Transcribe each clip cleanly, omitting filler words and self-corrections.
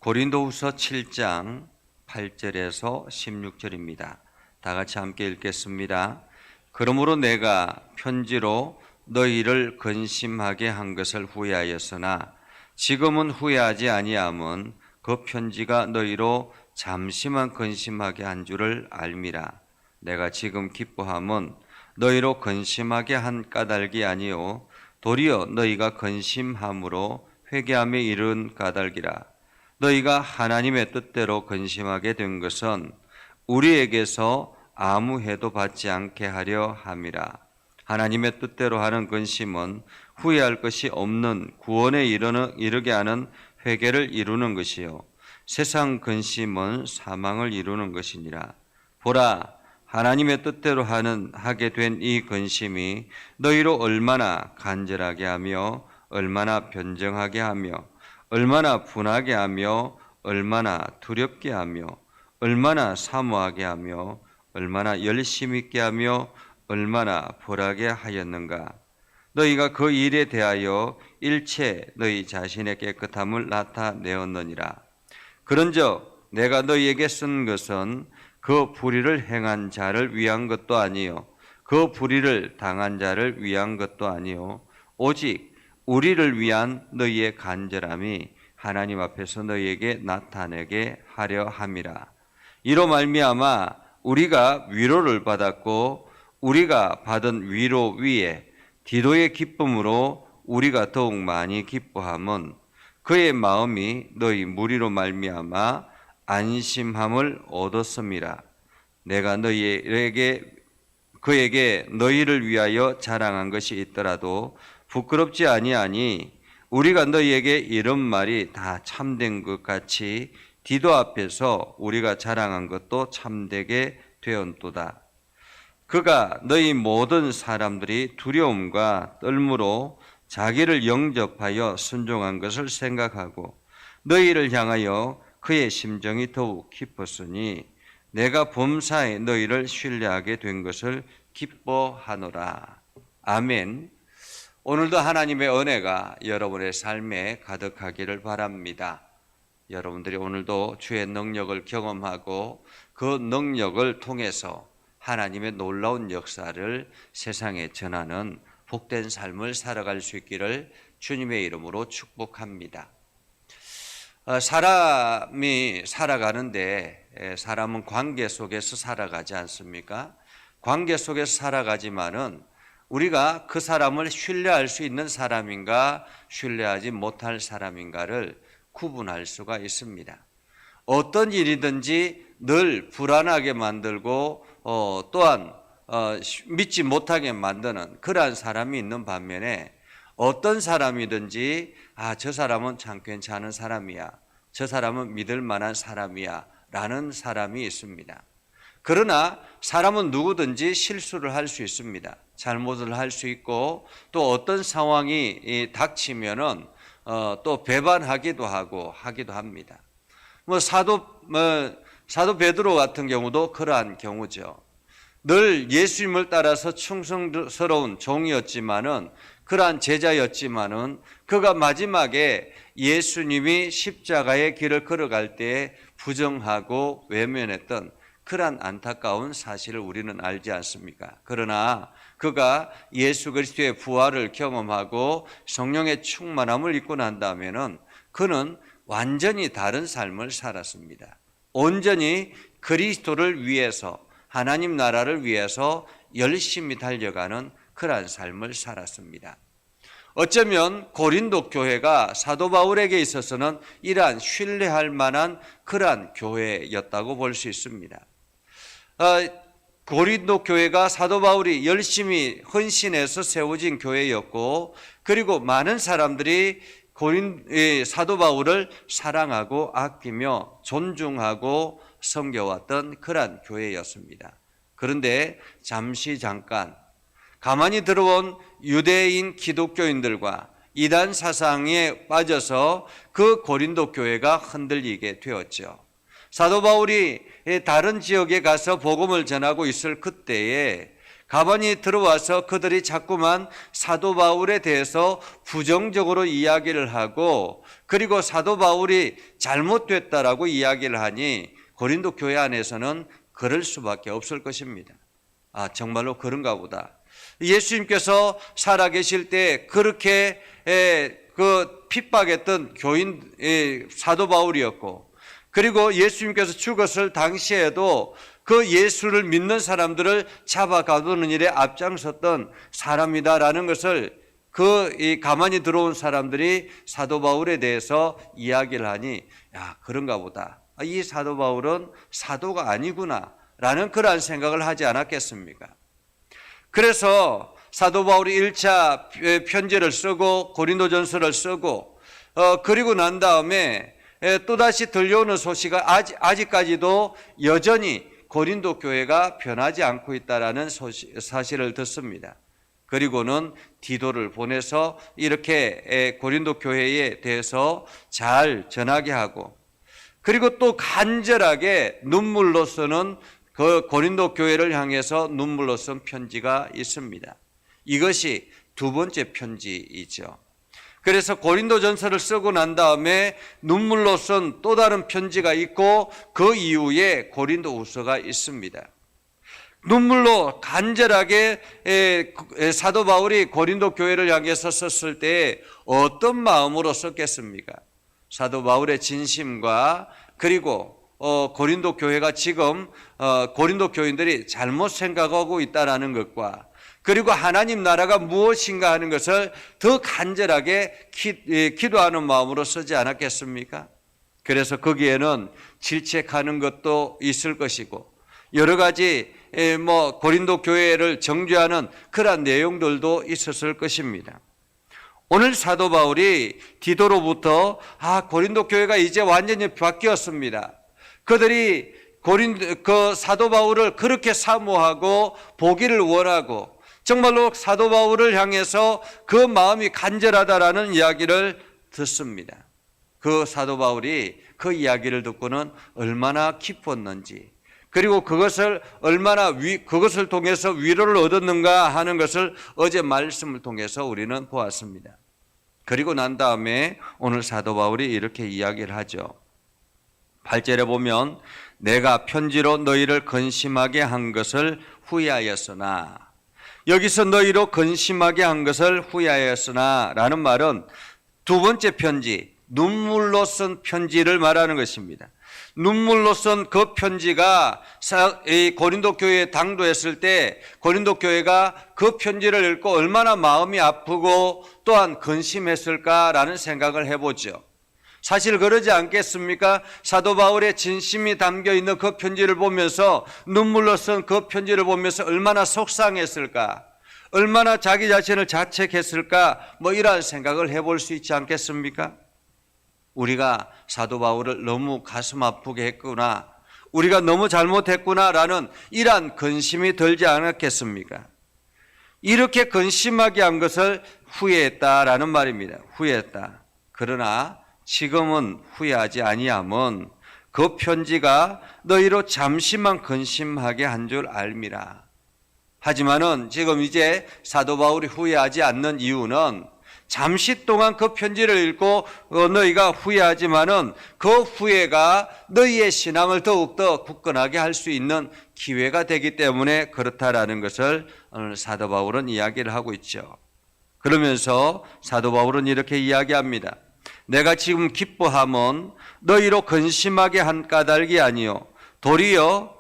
고린도후서 7장 8절에서 16절입니다. 다 같이 함께 읽겠습니다. 그러므로 내가 편지로 너희를 근심하게 한 것을 후회하였으나 지금은 후회하지 아니함은 그 편지가 너희로 잠시만 근심하게 한 줄을 알미라. 내가 지금 기뻐함은 너희로 근심하게 한 까닭이 아니요 도리어 너희가 근심함으로 회개함에 이른 까닭이라. 너희가 하나님의 뜻대로 근심하게 된 것은 우리에게서 아무 해도 받지 않게 하려 함이라. 하나님의 뜻대로 하는 근심은 후회할 것이 없는 구원에 이르게 하는 회개를 이루는 것이요 세상 근심은 사망을 이루는 것이니라. 보라, 하나님의 뜻대로 하게 된 이 근심이 너희로 얼마나 간절하게 하며 얼마나 변정하게 하며 얼마나 분하게 하며 얼마나 두렵게 하며 얼마나 사모하게 하며 얼마나 열심 있게 하며 얼마나 벌하게 하였는가. 너희가 그 일에 대하여 일체 너희 자신의 깨끗함을 나타내었느니라. 그런즉 내가 너희에게 쓴 것은 그 불의를 행한 자를 위한 것도 아니요 그 불의를 당한 자를 위한 것도 아니요 오직 우리를 위한 너희의 간절함이 하나님 앞에서 너희에게 나타내게 하려 함이라. 이로 말미암아 우리가 위로를 받았고 우리가 받은 위로 위에 디도의 기쁨으로 우리가 더욱 많이 기뻐함은 그의 마음이 너희 무리로 말미암아 안심함을 얻었음이라. 내가 그에게 너희를 위하여 자랑한 것이 있더라도 부끄럽지 아니하니 우리가 너희에게 이런 말이 다 참된 것 같이 디도 앞에서 우리가 자랑한 것도 참되게 되었도다. 그가 너희 모든 사람들이 두려움과 떨므로 자기를 영접하여 순종한 것을 생각하고 너희를 향하여 그의 심정이 더욱 깊었으니 내가 범사에 너희를 신뢰하게 된 것을 기뻐하노라. 아멘. 오늘도 하나님의 은혜가 여러분의 삶에 가득하기를 바랍니다. 여러분들이 오늘도 주의 능력을 경험하고 그 능력을 통해서 하나님의 놀라운 역사를 세상에 전하는 복된 삶을 살아갈 수 있기를 주님의 이름으로 축복합니다. 사람이 살아가는데 사람은 관계 속에서 살아가지 않습니까? 관계 속에서 살아가지만은 우리가 그 사람을 신뢰할 수 있는 사람인가 신뢰하지 못할 사람인가를 구분할 수가 있습니다. 어떤 일이든지 늘 불안하게 만들고 또한 믿지 못하게 만드는 그러한 사람이 있는 반면에 어떤 사람이든지 저 사람은 참 괜찮은 사람이야, 저 사람은 믿을 만한 사람이야 라는 사람이 있습니다. 그러나 사람은 누구든지 실수를 할 수 있습니다. 잘못을 할 수 있고 또 어떤 상황이 닥치면은 또 배반하기도 하기도 합니다. 사도 베드로 같은 경우도 그러한 경우죠. 늘 예수님을 따라서 충성스러운 종이었지만은 그러한 제자였지만은 그가 마지막에 예수님이 십자가의 길을 걸어갈 때에 부정하고 외면했던 그러한 안타까운 사실을 우리는 알지 않습니까? 그러나 그가 예수 그리스도의 부활을 경험하고 성령의 충만함을 입고 난 다음에는 그는 완전히 다른 삶을 살았습니다. 온전히 그리스도를 위해서 하나님 나라를 위해서 열심히 달려가는 그러한 삶을 살았습니다. 어쩌면 고린도 교회가 사도 바울에게 있어서는 이러한 신뢰할 만한 그러한 교회였다고 볼 수 있습니다. 고린도 교회가 사도 바울이 열심히 헌신해서 세워진 교회였고 그리고 많은 사람들이 사도 바울을 사랑하고 아끼며 존중하고 섬겨왔던 그러한 교회였습니다. 그런데 잠깐 가만히 들어온 유대인 기독교인들과 이단 사상에 빠져서 그 고린도 교회가 흔들리게 되었죠. 사도 바울이 다른 지역에 가서 복음을 전하고 있을 그때에 가만히 들어와서 그들이 자꾸만 사도 바울에 대해서 부정적으로 이야기를 하고, 그리고 사도 바울이 잘못됐다라고 이야기를 하니 고린도 교회 안에서는 그럴 수밖에 없을 것입니다. 아, 정말로 그런가 보다. 예수님께서 살아계실 때 그렇게 핍박했던 교인 사도 바울이었고, 그리고 예수님께서 죽었을 당시에도 그 예수를 믿는 사람들을 잡아가두는 일에 앞장섰던 사람이다라는 것을 가만히 들어온 사람들이 사도 바울에 대해서 이야기를 하니, 야, 그런가 보다. 이 사도 바울은 사도가 아니구나 라는 그러한 생각을 하지 않았겠습니까? 그래서 사도 바울이 1차 편지를 쓰고 고린도전서를 쓰고 그리고 난 다음에 또다시 들려오는 소식은 아직까지도 여전히 고린도 교회가 변하지 않고 있다라는 사실을 듣습니다. 그리고는 디도를 보내서 이렇게 고린도 교회에 대해서 잘 전하게 하고, 그리고 또 간절하게 눈물로서는 그 고린도 교회를 향해서 눈물로 쓴 편지가 있습니다. 이것이 두 번째 편지이죠. 그래서 고린도전서를 쓰고 난 다음에 눈물로 쓴 또 다른 편지가 있고, 그 이후에 고린도후서가 있습니다. 눈물로 간절하게 사도 바울이 고린도 교회를 향해서 썼을 때 어떤 마음으로 썼겠습니까? 사도 바울의 진심과, 그리고 고린도 교회가 지금 고린도 교인들이 잘못 생각하고 있다라는 것과, 그리고 하나님 나라가 무엇인가 하는 것을 더 간절하게 기도하는 마음으로 쓰지 않았겠습니까? 그래서 거기에는 질책하는 것도 있을 것이고, 여러 가지 고린도 교회를 정죄하는 그러한 내용들도 있었을 것입니다. 오늘 사도 바울이 디도로부터 고린도 교회가 이제 완전히 바뀌었습니다. 그들이 사도 바울을 그렇게 사모하고 보기를 원하고, 정말로 사도 바울을 향해서 그 마음이 간절하다라는 이야기를 듣습니다. 그 사도 바울이 그 이야기를 듣고는 얼마나 기뻤는지, 그리고 그것을 그것을 통해서 위로를 얻었는가 하는 것을 어제 말씀을 통해서 우리는 보았습니다. 그리고 난 다음에 오늘 사도 바울이 이렇게 이야기를 하죠. 8절에 보면 내가 편지로 너희를 근심하게 한 것을 후회하였으나, 여기서 너희로 근심하게 한 것을 후회하였으나 라는 말은 두 번째 편지, 눈물로 쓴 편지를 말하는 것입니다. 눈물로 쓴 그 편지가 고린도 교회에 당도했을 때 고린도 교회가 그 편지를 읽고 얼마나 마음이 아프고 또한 근심했을까라는 생각을 해보죠. 사실 그러지 않겠습니까? 사도 바울의 진심이 담겨있는 그 편지를 보면서, 눈물로 쓴 그 편지를 보면서 얼마나 속상했을까, 얼마나 자기 자신을 자책했을까, 이러한 생각을 해볼 수 있지 않겠습니까? 우리가 사도 바울을 너무 가슴 아프게 했구나, 우리가 너무 잘못했구나라는 이러한 근심이 들지 않았겠습니까? 이렇게 근심하게 한 것을 후회했다라는 말입니다. 후회했다. 그러나 지금은 후회하지 아니함은 그 편지가 너희로 잠시만 근심하게 한 줄 알미라. 하지만은 지금 이제 사도 바울이 후회하지 않는 이유는, 잠시 동안 그 편지를 읽고 너희가 후회하지만은 그 후회가 너희의 신앙을 더욱더 굳건하게 할 수 있는 기회가 되기 때문에 그렇다라는 것을 오늘 사도 바울은 이야기를 하고 있죠. 그러면서 사도 바울은 이렇게 이야기합니다. 내가 지금 기뻐함은 너희로 근심하게 한 까닭이 아니요 도리어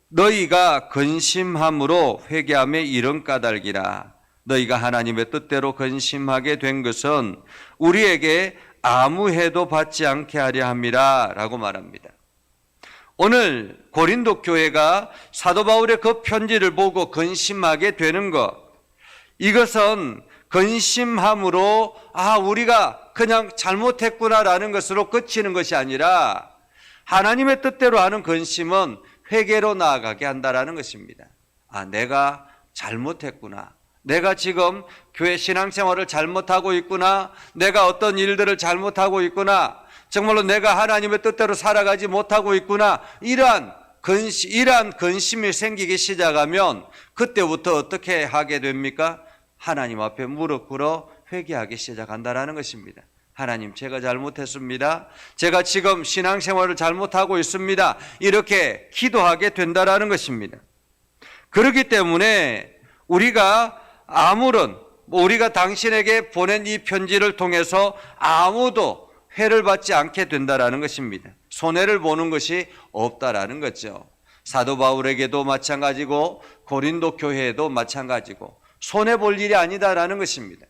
너희가 근심함으로 회개함에 이른 까닭이라. 너희가 하나님의 뜻대로 근심하게 된 것은 우리에게 아무 해도 받지 않게 하려 함이라 라고 말합니다. 오늘 고린도 교회가 사도 바울의 그 편지를 보고 근심하게 되는 것, 이것은 근심함으로 우리가 그냥 잘못했구나라는 것으로 그치는 것이 아니라, 하나님의 뜻대로 하는 근심은 회개로 나아가게 한다라는 것입니다. 내가 잘못했구나, 내가 지금 교회 신앙생활을 잘못하고 있구나, 내가 어떤 일들을 잘못하고 있구나, 정말로 내가 하나님의 뜻대로 살아가지 못하고 있구나, 이러한 이러한 근심이 생기기 시작하면 그때부터 어떻게 하게 됩니까? 하나님 앞에 무릎 꿇어 회개하기 시작한다라는 것입니다. 하나님, 제가 잘못했습니다. 제가 지금 신앙생활을 잘못하고 있습니다. 이렇게 기도하게 된다라는 것입니다. 그렇기 때문에 우리가 우리가 당신에게 보낸 이 편지를 통해서 아무도 해를 받지 않게 된다라는 것입니다. 손해를 보는 것이 없다라는 거죠. 사도 바울에게도 마찬가지고 고린도 교회에도 마찬가지고 손해 볼 일이 아니다라는 것입니다.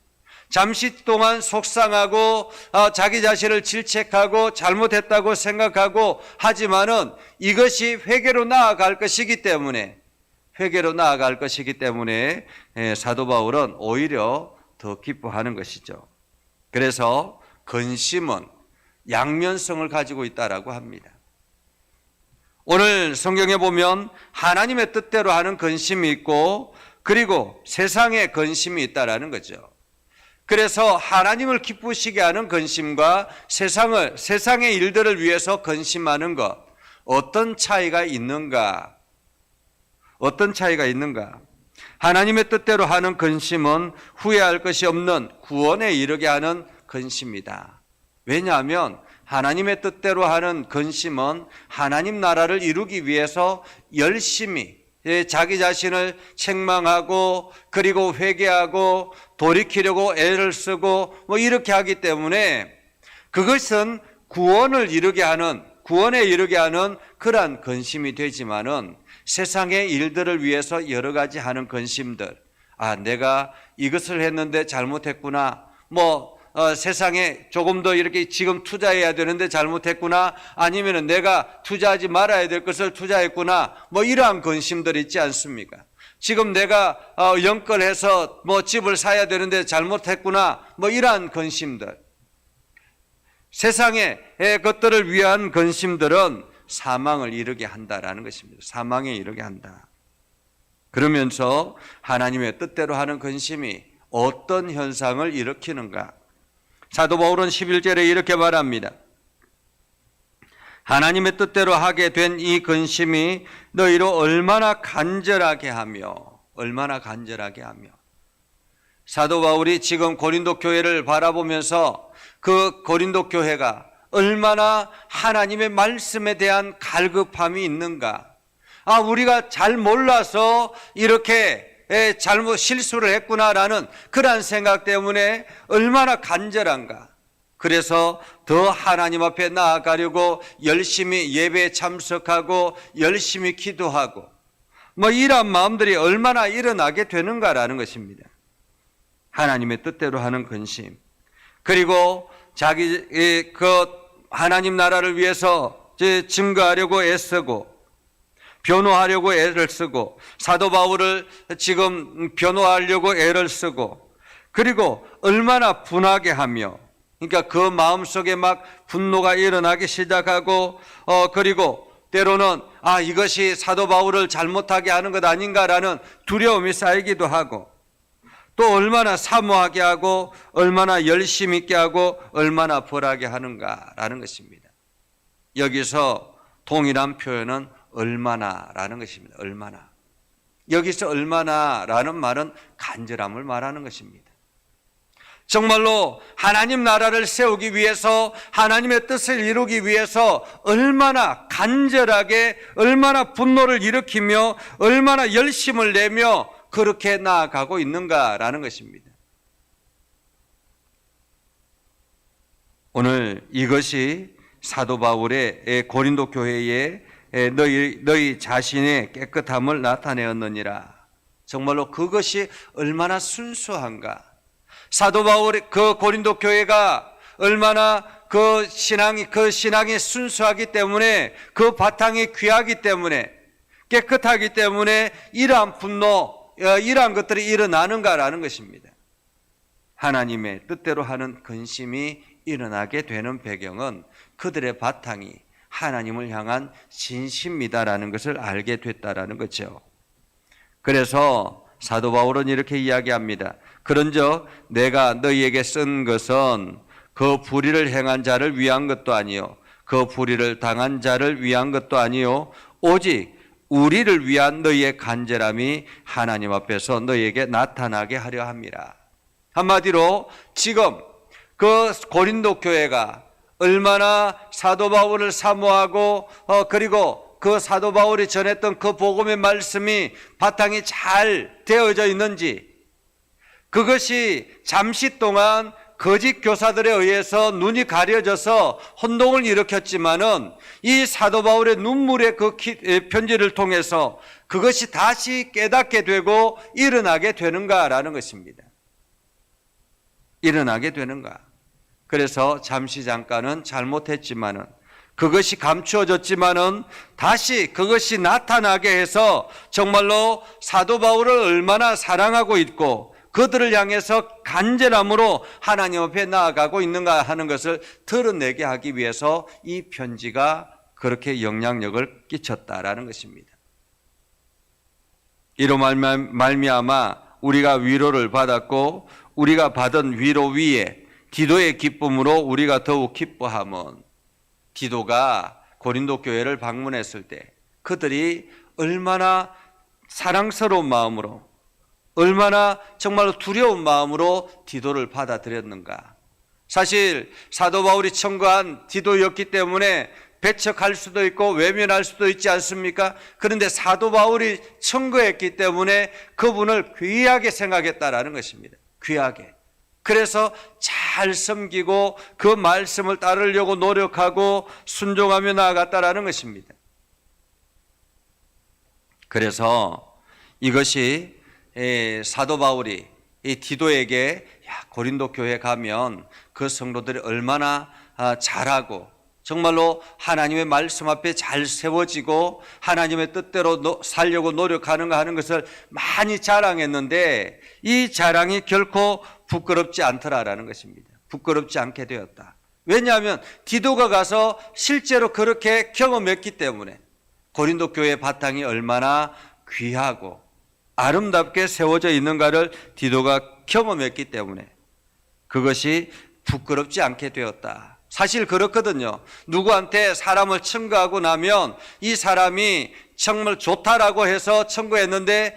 잠시 동안 속상하고 자기 자신을 질책하고 잘못했다고 생각하고 하지만은 이것이 회개로 나아갈 것이기 때문에 사도 바울은 오히려 더 기뻐하는 것이죠. 그래서 근심은 양면성을 가지고 있다라고 합니다. 오늘 성경에 보면 하나님의 뜻대로 하는 근심이 있고 그리고 세상의 근심이 있다라는 거죠. 그래서 하나님을 기쁘시게 하는 근심과 세상의 일들을 위해서 근심하는 것, 어떤 차이가 있는가? 하나님의 뜻대로 하는 근심은 후회할 것이 없는 구원에 이르게 하는 근심이다. 왜냐하면 하나님의 뜻대로 하는 근심은 하나님 나라를 이루기 위해서 열심히 자기 자신을 책망하고 그리고 회개하고 돌이키려고 애를 쓰고 이렇게 하기 때문에 그것은 구원에 이르게 하는 그러한 근심이 되지만은 세상의 일들을 위해서 여러 가지 하는 근심들, 내가 이것을 했는데 잘못했구나, 세상에 조금 더 이렇게 지금 투자해야 되는데 잘못했구나, 아니면은 내가 투자하지 말아야 될 것을 투자했구나, 이러한 근심들이 있지 않습니까? 지금 내가 연끌해서 집을 사야 되는데 잘못했구나, 이러한 근심들. 세상의 것들을 위한 근심들은 사망을 이르게 한다라는 것입니다. 사망에 이르게 한다. 그러면서 하나님의 뜻대로 하는 근심이 어떤 현상을 일으키는가? 사도 바울은 11절에 이렇게 말합니다. 하나님의 뜻대로 하게 된 이 근심이 너희로 얼마나 간절하게 하며 사도 바울이 지금 고린도 교회를 바라보면서 그 고린도 교회가 얼마나 하나님의 말씀에 대한 갈급함이 있는가. 우리가 잘 몰라서 이렇게 잘못 실수를 했구나라는 그러한 생각 때문에 얼마나 간절한가. 그래서 더 하나님 앞에 나아가려고 열심히 예배에 참석하고 열심히 기도하고 이러한 마음들이 얼마나 일어나게 되는가라는 것입니다. 하나님의 뜻대로 하는 근심, 그리고 하나님 나라를 위해서 증거하려고 애쓰고 변호하려고 애를 쓰고, 사도 바울을 지금 변호하려고 애를 쓰고, 그리고 얼마나 분하게 하며, 그러니까 그 마음속에 막 분노가 일어나기 시작하고, 그리고 때로는 이것이 사도 바울을 잘못하게 하는 것 아닌가라는 두려움이 쌓이기도 하고, 또 얼마나 사모하게 하고 얼마나 열심 있게 하고 얼마나 벌하게 하는가라는 것입니다. 여기서 동일한 표현은 얼마나라는 것입니다. 얼마나. 여기서 얼마나라는 말은 간절함을 말하는 것입니다. 정말로 하나님 나라를 세우기 위해서, 하나님의 뜻을 이루기 위해서 얼마나 간절하게, 얼마나 분노를 일으키며 얼마나 열심을 내며 그렇게 나아가고 있는가라는 것입니다. 오늘 이것이 사도 바울의 고린도 교회에 너희 자신의 깨끗함을 나타내었느니라. 정말로 그것이 얼마나 순수한가. 사도 바울의 그 고린도 교회가 얼마나 그 신앙이 순수하기 때문에, 그 바탕이 귀하기 때문에, 깨끗하기 때문에 이러한 분노, 이러한 것들이 일어나는가라는 것입니다. 하나님의 뜻대로 하는 근심이 일어나게 되는 배경은 그들의 바탕이 하나님을 향한 진심이다라는 것을 알게 됐다라는 거죠. 그래서 사도 바울은 이렇게 이야기합니다. 그런즉 내가 너희에게 쓴 것은 그 불의를 행한 자를 위한 것도 아니요 그 불의를 당한 자를 위한 것도 아니요 오직 우리를 위한 너희의 간절함이 하나님 앞에서 너희에게 나타나게 하려 함이라. 한마디로 지금 그 고린도 교회가 얼마나 사도 바울을 사모하고 그리고 그 사도 바울이 전했던 그 복음의 말씀이 바탕이 잘 되어져 있는지, 그것이 잠시 동안 거짓 교사들에 의해서 눈이 가려져서 혼동을 일으켰지만은 이 사도 바울의 눈물의 그 편지를 통해서 그것이 다시 깨닫게 되고 일어나게 되는가라는 것입니다. 일어나게 되는가. 그래서 잠시 잠깐은 잘못했지만은 그것이 감추어졌지만은 다시 그것이 나타나게 해서 정말로 사도 바울을 얼마나 사랑하고 있고 그들을 향해서 간절함으로 하나님 앞에 나아가고 있는가 하는 것을 드러내게 하기 위해서 이 편지가 그렇게 영향력을 끼쳤다라는 것입니다. 이로 말미암아 우리가 위로를 받았고 우리가 받은 위로 위에 디도의 기쁨으로 우리가 더욱 기뻐함은, 디도가 고린도 교회를 방문했을 때 그들이 얼마나 사랑스러운 마음으로, 얼마나 정말로 두려운 마음으로 디도를 받아들였는가. 사실 사도 바울이 청구한 디도였기 때문에 배척할 수도 있고 외면할 수도 있지 않습니까? 그런데 사도 바울이 청구했기 때문에 그분을 귀하게 생각했다라는 것입니다. 귀하게. 그래서 잘 섬기고 그 말씀을 따르려고 노력하고 순종하며 나아갔다라는 것입니다. 그래서 이것이 사도 바울이 이 디도에게 고린도 교회 가면 그 성도들이 얼마나 잘하고 정말로 하나님의 말씀 앞에 잘 세워지고 하나님의 뜻대로 살려고 노력하는가 하는 것을 많이 자랑했는데 이 자랑이 결코 부끄럽지 않더라라는 것입니다. 부끄럽지 않게 되었다. 왜냐하면 디도가 가서 실제로 그렇게 경험했기 때문에 고린도 교회의 바탕이 얼마나 귀하고 아름답게 세워져 있는가를 디도가 경험했기 때문에 그것이 부끄럽지 않게 되었다. 사실 그렇거든요. 누구한테 사람을 청구하고 나면 이 사람이 정말 좋다라고 해서 청구했는데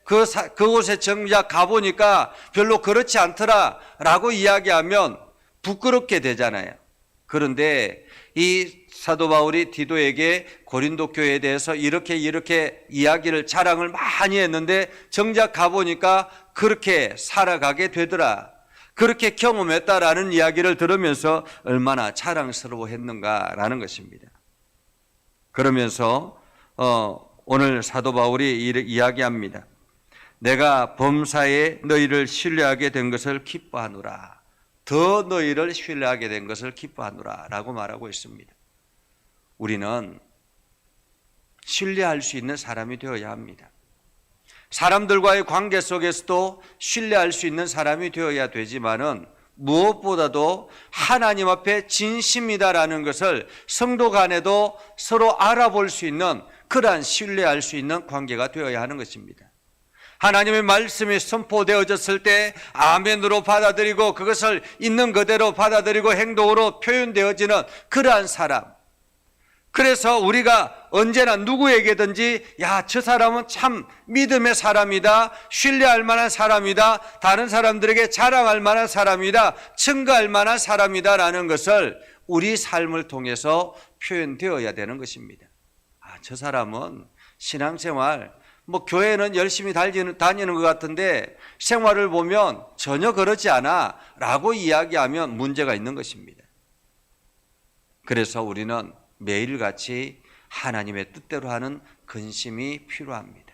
그곳에 정작 가보니까 별로 그렇지 않더라라고 이야기하면 부끄럽게 되잖아요. 그런데 이 사도 바울이 디도에게 고린도 교회에 대해서 이렇게 이야기를 자랑을 많이 했는데 정작 가보니까 그렇게 살아가게 되더라, 그렇게 경험했다라는 이야기를 들으면서 얼마나 자랑스러워했는가라는 것입니다. 그러면서 오늘 사도 바울이 이야기합니다. 내가 범사에 너희를 신뢰하게 된 것을 기뻐하노라. 더 너희를 신뢰하게 된 것을 기뻐하노라 라고 말하고 있습니다. 우리는 신뢰할 수 있는 사람이 되어야 합니다. 사람들과의 관계 속에서도 신뢰할 수 있는 사람이 되어야 되지만은 무엇보다도 하나님 앞에 진심이다라는 것을 성도 간에도 서로 알아볼 수 있는 그러한 신뢰할 수 있는 관계가 되어야 하는 것입니다. 하나님의 말씀이 선포되어졌을 때 아멘으로 받아들이고 그것을 있는 그대로 받아들이고 행동으로 표현되어지는 그러한 사람. 그래서 우리가 언제나 누구에게든지 저 사람은 참 믿음의 사람이다, 신뢰할 만한 사람이다, 다른 사람들에게 자랑할 만한 사람이다, 증거할 만한 사람이다 라는 것을 우리 삶을 통해서 표현되어야 되는 것입니다. 저 사람은 신앙생활 교회는 열심히 다니는 것 같은데 생활을 보면 전혀 그렇지 않아 라고 이야기하면 문제가 있는 것입니다. 그래서 우리는 매일같이 하나님의 뜻대로 하는 근심이 필요합니다.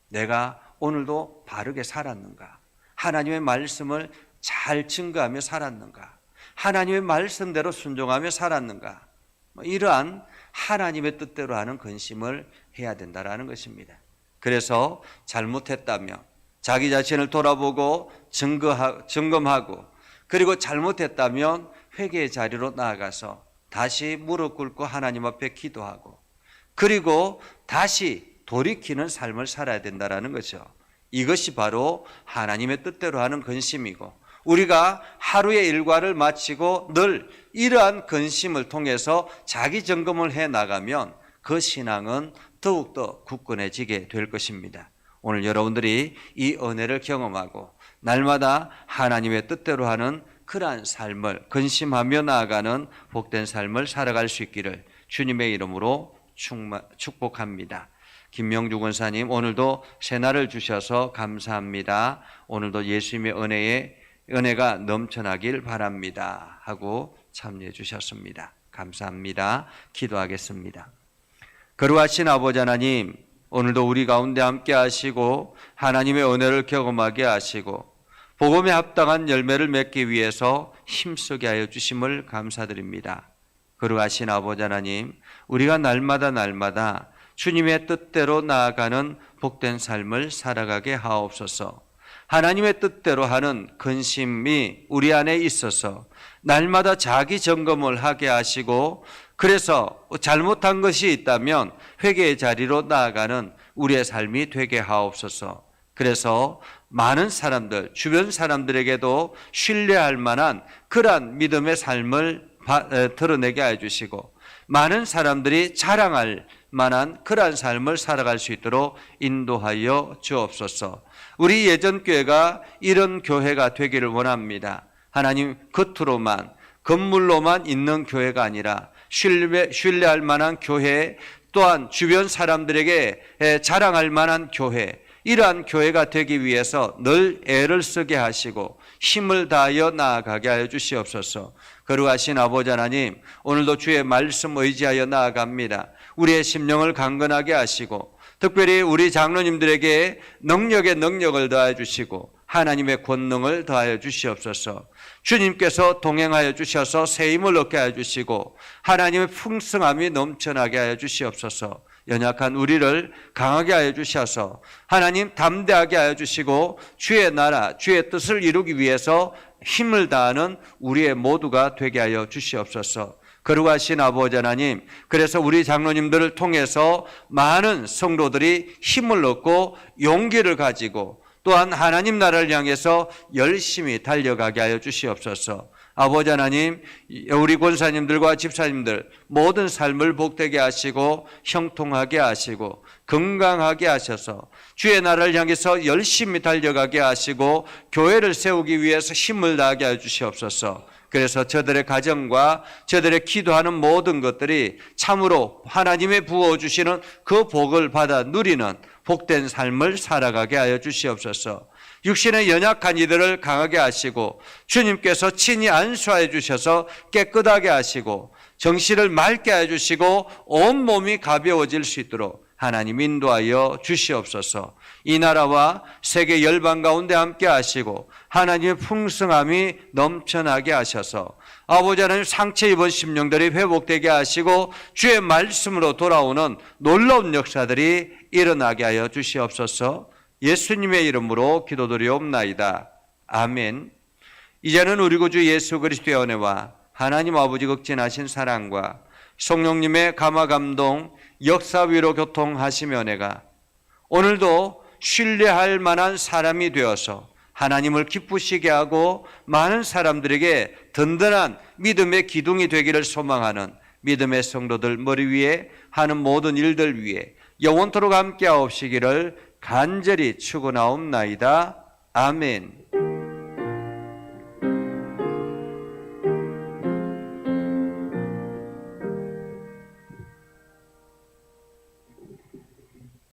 내가 오늘도 바르게 살았는가? 하나님의 말씀을 잘 증거하며 살았는가? 하나님의 말씀대로 순종하며 살았는가? 이러한 하나님의 뜻대로 하는 근심을 해야 된다는 것입니다. 그래서 잘못했다면 자기 자신을 돌아보고 점검하고 그리고 잘못했다면 회개의 자리로 나아가서 다시 무릎 꿇고 하나님 앞에 기도하고 그리고 다시 돌이키는 삶을 살아야 된다는 거죠. 이것이 바로 하나님의 뜻대로 하는 근심이고 우리가 하루의 일과를 마치고 늘 이러한 근심을 통해서 자기 점검을 해 나가면 그 신앙은 더욱더 굳건해지게 될 것입니다. 오늘 여러분들이 이 은혜를 경험하고 날마다 하나님의 뜻대로 하는 그러한 삶을 근심하며 나아가는 복된 삶을 살아갈 수 있기를 주님의 이름으로 축복합니다. 김명주 권사님, 오늘도 새날을 주셔서 감사합니다. 오늘도 예수님의 은혜가 넘쳐나길 바랍니다 하고 참여해 주셨습니다. 감사합니다. 기도하겠습니다. 거룩하신 아버지 하나님, 오늘도 우리 가운데 함께 하시고 하나님의 은혜를 경험하게 하시고 복음에 합당한 열매를 맺기 위해서 힘쓰게 하여 주심을 감사드립니다. 거룩하신 아버지 하나님, 우리가 날마다 주님의 뜻대로 나아가는 복된 삶을 살아가게 하옵소서. 하나님의 뜻대로 하는 근심이 우리 안에 있어서 날마다 자기 점검을 하게 하시고, 그래서 잘못한 것이 있다면 회개의 자리로 나아가는 우리의 삶이 되게 하옵소서. 그래서 많은 사람들, 주변 사람들에게도 신뢰할 만한 그러한 믿음의 삶을 드러내게 해주시고, 많은 사람들이 자랑할 만한 그러한 삶을 살아갈 수 있도록 인도하여 주옵소서. 우리 예전교회가 이런 교회가 되기를 원합니다. 하나님, 겉으로만 건물로만 있는 교회가 아니라 신뢰할 만한 교회, 또한 주변 사람들에게 자랑할 만한 교회, 이러한 교회가 되기 위해서 늘 애를 쓰게 하시고 힘을 다하여 나아가게 하여 주시옵소서. 거룩하신 아버지 하나님, 오늘도 주의 말씀 의지하여 나아갑니다. 우리의 심령을 강건하게 하시고 특별히 우리 장로님들에게 능력에 능력을 더하여 주시고 하나님의 권능을 더하여 주시옵소서. 주님께서 동행하여 주셔서 새 힘을 얻게 하여 주시고 하나님의 풍성함이 넘쳐나게 하여 주시옵소서. 연약한 우리를 강하게 하여 주셔서 하나님 담대하게 하여 주시고 주의 나라, 주의 뜻을 이루기 위해서 힘을 다하는 우리의 모두가 되게 하여 주시옵소서. 거룩하신 아버지 하나님, 그래서 우리 장로님들을 통해서 많은 성도들이 힘을 얻고 용기를 가지고 또한 하나님 나라를 향해서 열심히 달려가게 하여 주시옵소서. 아버지 하나님, 우리 권사님들과 집사님들 모든 삶을 복되게 하시고 형통하게 하시고 건강하게 하셔서 주의 나라를 향해서 열심히 달려가게 하시고 교회를 세우기 위해서 힘을 다하게 해 주시옵소서. 그래서 저들의 가정과 저들의 기도하는 모든 것들이 참으로 하나님의 부어주시는 그 복을 받아 누리는 복된 삶을 살아가게 하여 주시옵소서. 육신의 연약한 이들을 강하게 하시고 주님께서 친히 안수하여 주셔서 깨끗하게 하시고 정신을 맑게 하여 주시고 온몸이 가벼워질 수 있도록 하나님 인도하여 주시옵소서. 이 나라와 세계 열방 가운데 함께 하시고 하나님의 풍성함이 넘쳐나게 하셔서 아버지 하나님 상처 입은 심령들이 회복되게 하시고 주의 말씀으로 돌아오는 놀라운 역사들이 일어나게 하여 주시옵소서. 예수님의 이름으로 기도드리옵나이다. 아멘. 이제는 우리 구주 예수 그리스도의 은혜와 하나님 아버지 극진하신 사랑과 성령님의 감화 감동 역사 위로 교통하시며 은혜가 오늘도 신뢰할 만한 사람이 되어서 하나님을 기쁘시게 하고 많은 사람들에게 든든한 믿음의 기둥이 되기를 소망하는 믿음의 성도들 머리 위에 하는 모든 일들 위에 영원토록 함께 하옵시기를 간절히 축원하옵나이다. 아멘.